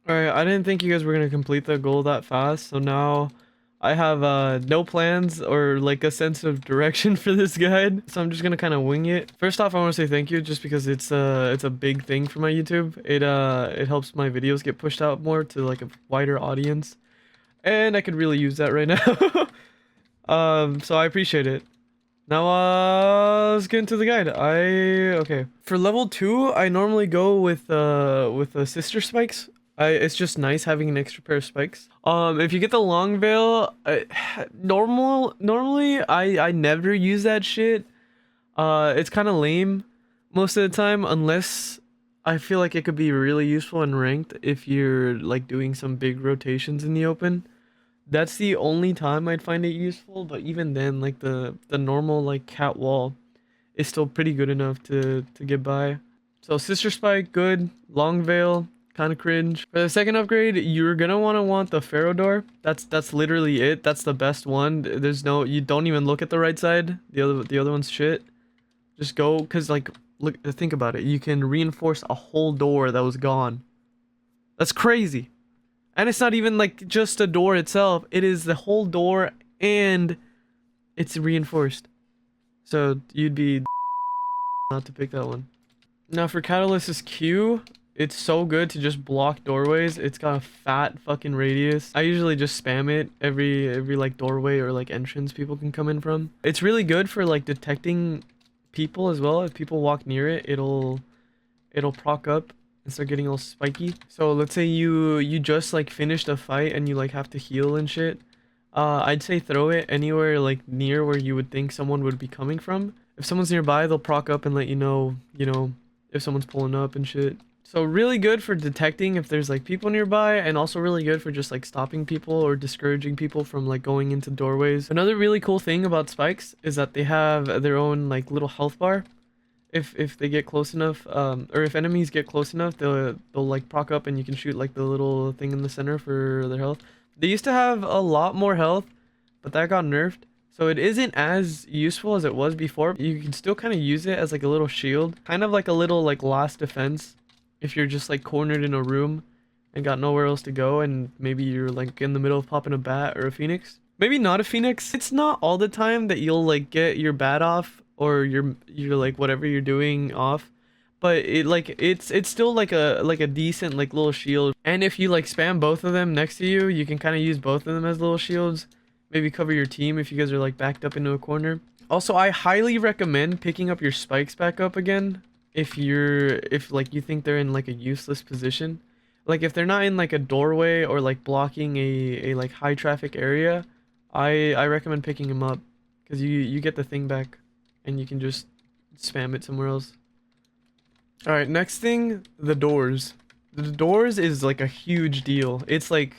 Alright, I didn't think you guys were gonna complete the goal that fast, so now I have no plans or like a sense of direction for this guide, so I'm just gonna kind of wing it. First off, I want to say thank you just because it's a big thing for my YouTube. It helps my videos get pushed out more to like a wider audience, and I could really use that right now. So I appreciate it. Now, let's get into the guide. Okay. For level 2, I normally go with the sister spikes. It's just nice having an extra pair of spikes. If you get the long veil, normally I never use that shit. It's kind of lame most of the time, unless I feel like it could be really useful in ranked if you're like doing some big rotations in the open. That's the only time I'd find it useful, but even then, like the normal like cat wall is still pretty good enough to get by. So Sister Spike, good. Long Veil, kind of cringe. For the second upgrade, you're gonna want the Pharaoh Door. That's literally it. That's the best one. There's no, you don't even look at the right side. The other one's shit. Just go, cause like look, think about it. You can reinforce a whole door that was gone. That's crazy. And it's not even like just a door itself. It is the whole door and it's reinforced. So you'd be not to pick that one. Now for Catalyst's Q, it's so good to just block doorways. It's got a fat fucking radius. I usually just spam it every like doorway or like entrance people can come in from. It's really good for like detecting people as well. If people walk near it, it'll proc up and start getting all spiky. So let's say you just like finished a fight and you like have to heal and shit. I'd say throw it anywhere like near where you would think someone would be coming from. If someone's nearby, they'll proc up and let you know, if someone's pulling up and shit. So really good for detecting if there's like people nearby, and also really good for just like stopping people or discouraging people from like going into doorways. Another really cool thing about spikes is that they have their own like little health bar. If they get close enough, or if enemies get close enough, they'll like proc up and you can shoot like the little thing in the center for their health. They used to have a lot more health, but that got nerfed. So it isn't as useful as it was before. You can still kind of use it as like a little shield, kind of like a little like last defense if you're just like cornered in a room and got nowhere else to go, and maybe you're like in the middle of popping a bat or a phoenix. Maybe not a phoenix. It's not all the time that you'll like get your bat off or you're like whatever you're doing off, but it's still like a decent like little shield. And if you like spam both of them next to you, you can kind of use both of them as little shields. Maybe cover your team if you guys are like backed up into a corner. Also, I highly recommend picking up your spikes back up again if like you think they're in like a useless position. Like if they're not in like a doorway or like blocking a like high traffic area, I recommend picking them up because you get the thing back and you can just spam it somewhere else. All right, next thing, the doors. The doors is like a huge deal. It's like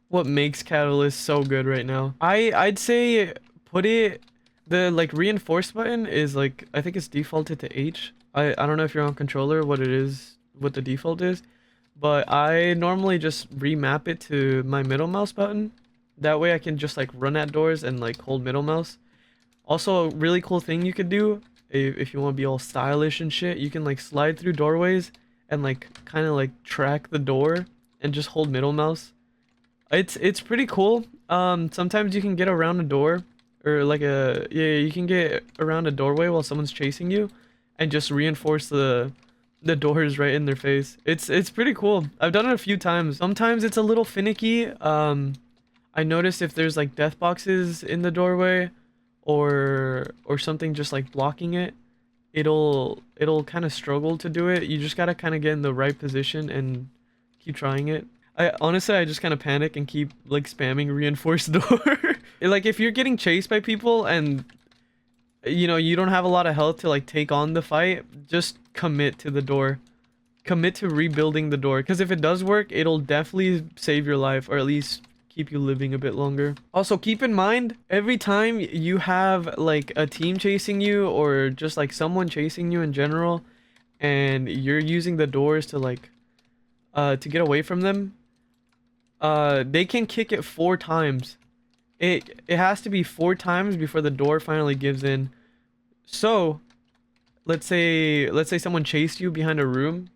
what makes Catalyst so good right now. I'd say put it, the like reinforce button is like, I think it's defaulted to H. I don't know if you're on controller what it is, what the default is, but I normally just remap it to my middle mouse button. That way I can just like run at doors and like hold middle mouse. Also, a really cool thing you could do if you want to be all stylish and shit, you can like slide through doorways and like kind of like track the door and just hold middle mouse. It's pretty cool. Sometimes you can get around a door or like you can get around a doorway while someone's chasing you and just reinforce the doors right in their face. It's pretty cool. I've done it a few times. Sometimes it's a little finicky. I noticed if there's like death boxes in the doorway or something just like blocking it, it'll kind of struggle to do it. You just gotta kind of get in the right position and keep trying it. I just kind of panic and keep like spamming reinforced door. Like if you're getting chased by people and you don't have a lot of health to like take on the fight, just commit to the door. Commit to rebuilding the door, because if it does work, it'll definitely save your life, or at least keep you living a bit longer. Also, keep in mind, every time you have like a team chasing you or just like someone chasing you in general, and you're using the doors to like to get away from them, they can kick it 4 times. It has to be 4 times before the door finally gives in. So let's say someone chased you behind a room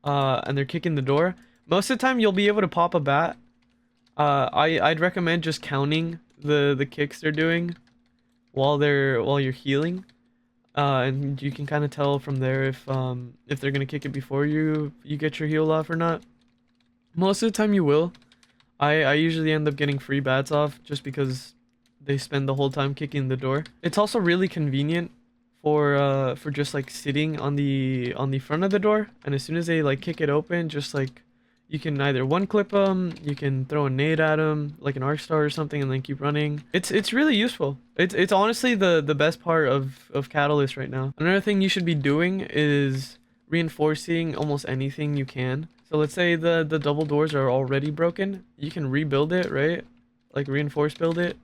and they're kicking the door. Most of the time you'll be able to pop a bat. I'd recommend just counting the kicks they're doing while you're healing. And you can kind of tell from there if they're gonna kick it before you get your heal off or not. Most of the time you will. I usually end up getting free bats off just because they spend the whole time kicking the door. It's also really convenient for just like sitting on the front of the door, and as soon as they like kick it open, just like you can either one clip them, you can throw a nade at them like an arc star or something, and then keep running. It's really useful. It's honestly the best part of Catalyst right now. Another thing you should be doing is reinforcing almost anything you can. So let's say the double doors are already broken, you can rebuild it, right? Like reinforce build it,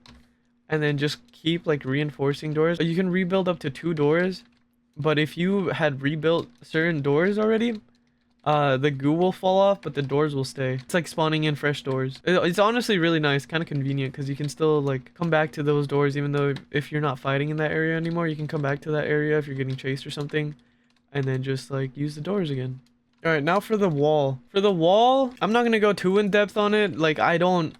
and then just keep like reinforcing doors. You can rebuild up to 2 doors, but if you had rebuilt certain doors already, the goo will fall off, but the doors will stay. It's like spawning in fresh doors. It's honestly really nice, kind of convenient, because you can still like come back to those doors even though if you're not fighting in that area anymore, you can come back to that area if you're getting chased or something, and then just like use the doors again. All right, now for the wall. For the wall, I'm not gonna go too in depth on it. Like I don't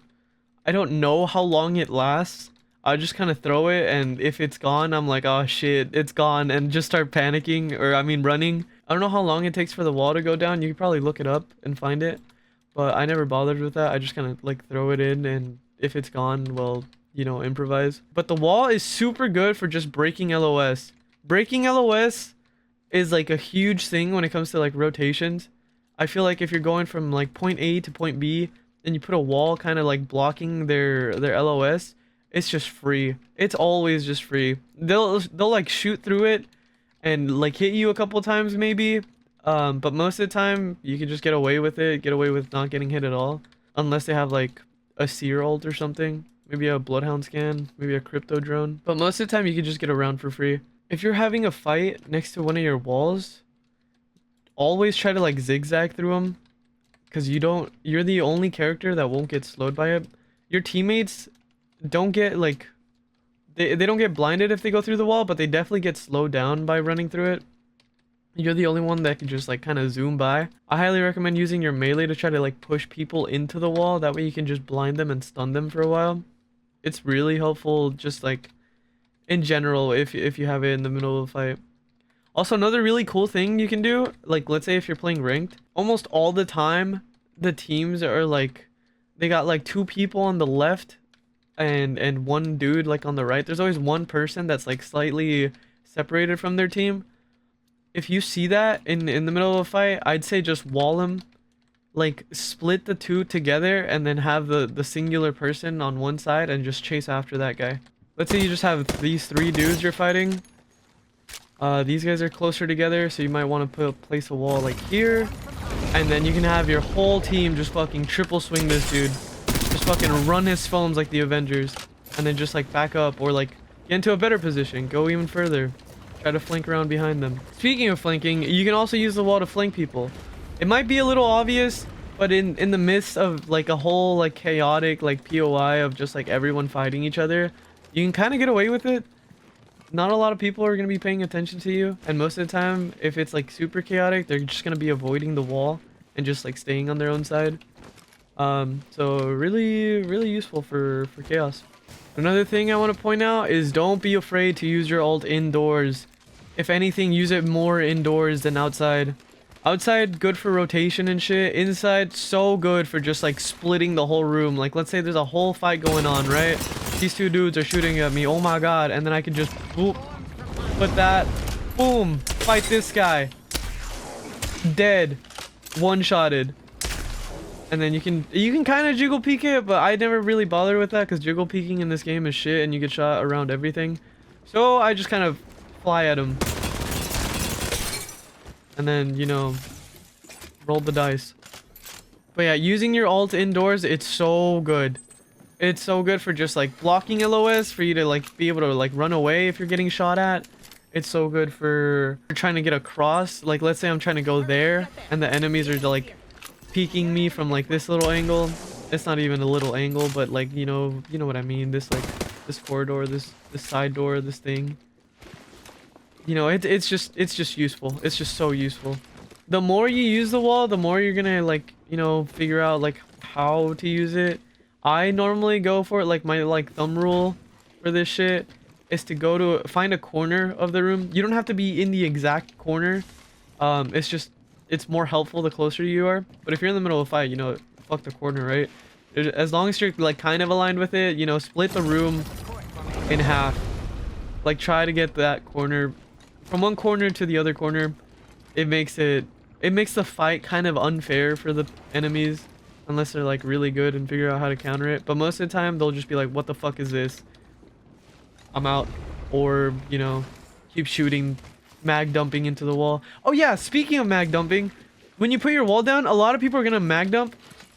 know how long it lasts. I just kind of throw it, and if it's gone, I'm like, oh shit, it's gone, and just start panicking, or I mean running. I don't know how long it takes for the wall to go down. You can probably look it up and find it, but I never bothered with that. I just kind of like throw it in, and if it's gone, well, you know, improvise. But the wall is super good for just breaking LOS. Breaking LOS is like a huge thing when it comes to like rotations. I feel like if you're going from like point A to point B, and you put a wall kind of like blocking their LOS, it's just free. It's always just free. They'll like shoot through it and like hit you a couple times maybe, but most of the time you can just get away with it, get away with not getting hit at all, unless they have like a seer ult or something, maybe a bloodhound scan, maybe a crypto drone. But most of the time you can just get around for free. If you're having a fight next to one of your walls, always try to like zigzag through them, because you're the only character that won't get slowed by it. Your teammates don't get like they don't get blinded if they go through the wall, but they definitely get slowed down by running through it. You're the only one that can just like kind of zoom by. I highly recommend using your melee to try to like push people into the wall. That way you can just blind them and stun them for a while. It's really helpful just like in general if you have it in the middle of a fight. Also, another really cool thing you can do, like let's say if you're playing ranked, almost all the time the teams are like they got like 2 people on the left and 1 dude like on the right. There's always 1 person that's like slightly separated from their team. If you see that in the middle of a fight, I'd say just wall him, like split the 2 together, and then have the singular person on one side and just chase after that guy. Let's say you just have these 3 dudes you're fighting. These guys are closer together, so you might want to place a wall like here, and then you can have your whole team just fucking triple swing this dude. Just fucking run his foams like the Avengers, and then just like back up or like get into a better position, go even further, try to flank around behind them. Speaking of flanking, you can also use the wall to flank people. It might be a little obvious, but in the midst of like a whole like chaotic like POI of just like everyone fighting each other, you can kind of get away with it. Not a lot of people are going to be paying attention to you, and most of the time if it's like super chaotic, they're just going to be avoiding the wall and just like staying on their own side. So really useful for chaos. Another thing I want to point out is don't be afraid to use your ult indoors. If anything, use it more indoors than outside. Outside, good for rotation and shit. Inside, so good for just like splitting the whole room. Like let's say there's a whole fight going on, right? These 2 dudes are shooting at me, oh my god, and then I can just boop, put that, boom, fight this guy, dead, one-shotted. And then you can kind of jiggle peek it, but I never really bothered with that because jiggle peeking in this game is shit and you get shot around everything. So I just kind of fly at him, and then, you know, roll the dice. But yeah, using your ult indoors, it's so good. It's so good for just like blocking LOS, for you to like be able to like run away if you're getting shot at. It's so good for trying to get across. Like let's say I'm trying to go there and the enemies are like peeking me from like this little angle. It's not even a little angle, but like you know what I mean. This like this corridor, this side door, this thing. You know, it's just useful. It's just so useful. The more you use the wall, the more you're gonna like you know, figure out like how to use it, I normally go for it. Like my like thumb rule for this shit is to go to find a corner of the room. You don't have to be in the exact corner. It's just it's more helpful the closer you are. But if you're in the middle of a fight, you know, fuck the corner, right? As long as you're like kind of aligned with it, you know, split the room in half. Like try to get that corner from one corner to the other corner. It makes the fight kind of unfair for the enemies unless they're like really good and figure out how to counter it. But most of the time they'll just be like, what the fuck is this? I'm out. Or, you know, keep shooting, mag dumping into the wall. Oh yeah, speaking of mag dumping, when you put your wall down, a lot of people are gonna mag dump.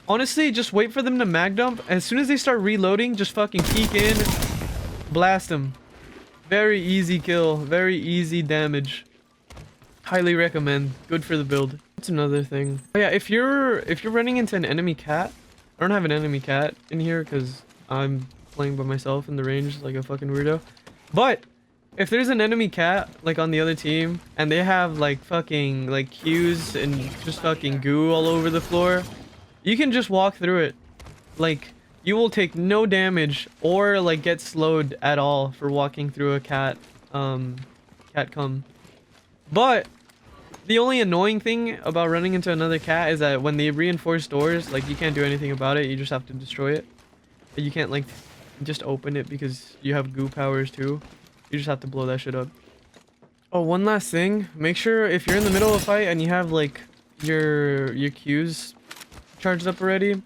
Honestly, just wait for them to mag dump. As soon as they start reloading, just fucking peek in, blast them. Very easy kill, very easy damage. Highly recommend. Good for the build. That's another thing. Oh yeah, if you're running into an enemy cat, I don't have an enemy cat in here because I'm playing by myself in the range like a fucking weirdo. But if there's an enemy cat like on the other team and they have like fucking like cues and just fucking goo all over the floor, you can just walk through it. Like you will take no damage or like get slowed at all for walking through a cat cum. But the only annoying thing about running into another cat is that when they reinforce doors, like you can't do anything about it. You just have to destroy it. But you can't like just open it because you have goo powers too. You just have to blow that shit up. Oh, one last thing. Make sure if you're in the middle of a fight and you have like your Qs charged up already,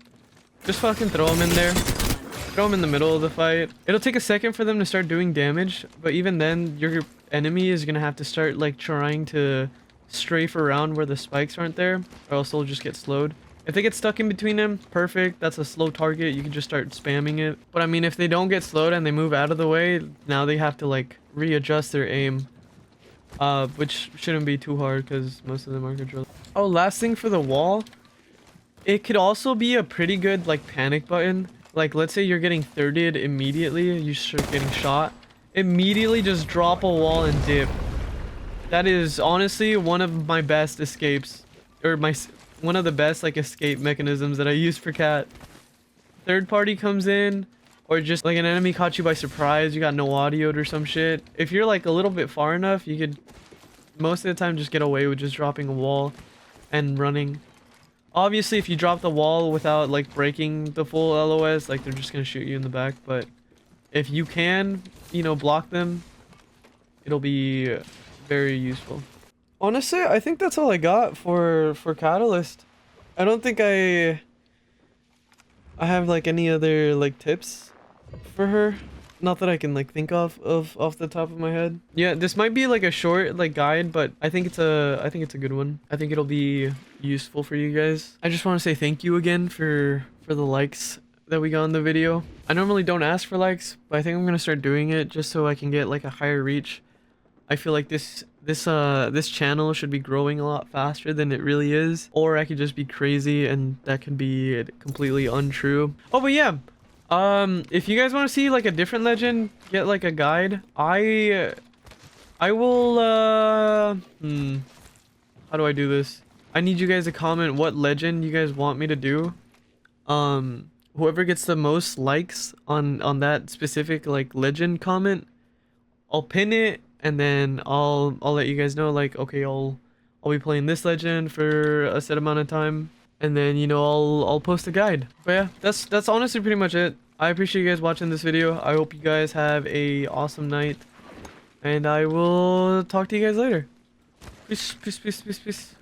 just fucking throw them in there. Throw them in the middle of the fight. It'll take a second for them to start doing damage, but even then your enemy is gonna have to start like trying to strafe around where the spikes aren't there, or else they'll just get slowed. If they get stuck in between them, perfect. That's a slow target. You can just start spamming it. But I mean, if they don't get slowed and they move out of the way, now they have to like readjust their aim, which shouldn't be too hard because most of them are controlled. Oh, last thing for the wall, it could also be a pretty good like panic button. Like let's say you're getting thirded immediately, you start getting shot, immediately just drop a wall and dip. That is honestly one of my best escapes, or one of the best like escape mechanisms that I use for cat. Third party comes in, or just like an enemy caught you by surprise, you got no audioed or some shit. If you're like a little bit far enough, you could most of the time just get away with just dropping a wall and running. Obviously, if you drop the wall without like breaking the full LOS, like they're just gonna shoot you in the back. But if you can, you know, block them, it'll be very useful. Honestly, I think that's all I got for Catalyst. I don't think I have like any other like tips for her. Not that I can like think of off the top of my head. Yeah, this might be like a short like guide, but I think it's a good one. I think it'll be useful for you guys. I just want to say thank you again for the likes that we got in the video. I normally don't ask for likes, but I think I'm gonna start doing it just so I can get like a higher reach. I feel like this channel should be growing a lot faster than it really is, or I could just be crazy and that could be completely untrue. Oh, but yeah, if you guys want to see like a different legend, get like a guide. I will how do I do this? I need you guys to comment what legend you guys want me to do. Whoever gets the most likes on that specific like legend comment, I'll pin it. And then I'll let you guys know like, okay, I'll be playing this legend for a set amount of time, and then you know I'll post a guide. But yeah, that's honestly pretty much it. I appreciate you guys watching this video. I hope you guys have a awesome night, and I will talk to you guys later. Peace, peace, peace, peace, peace.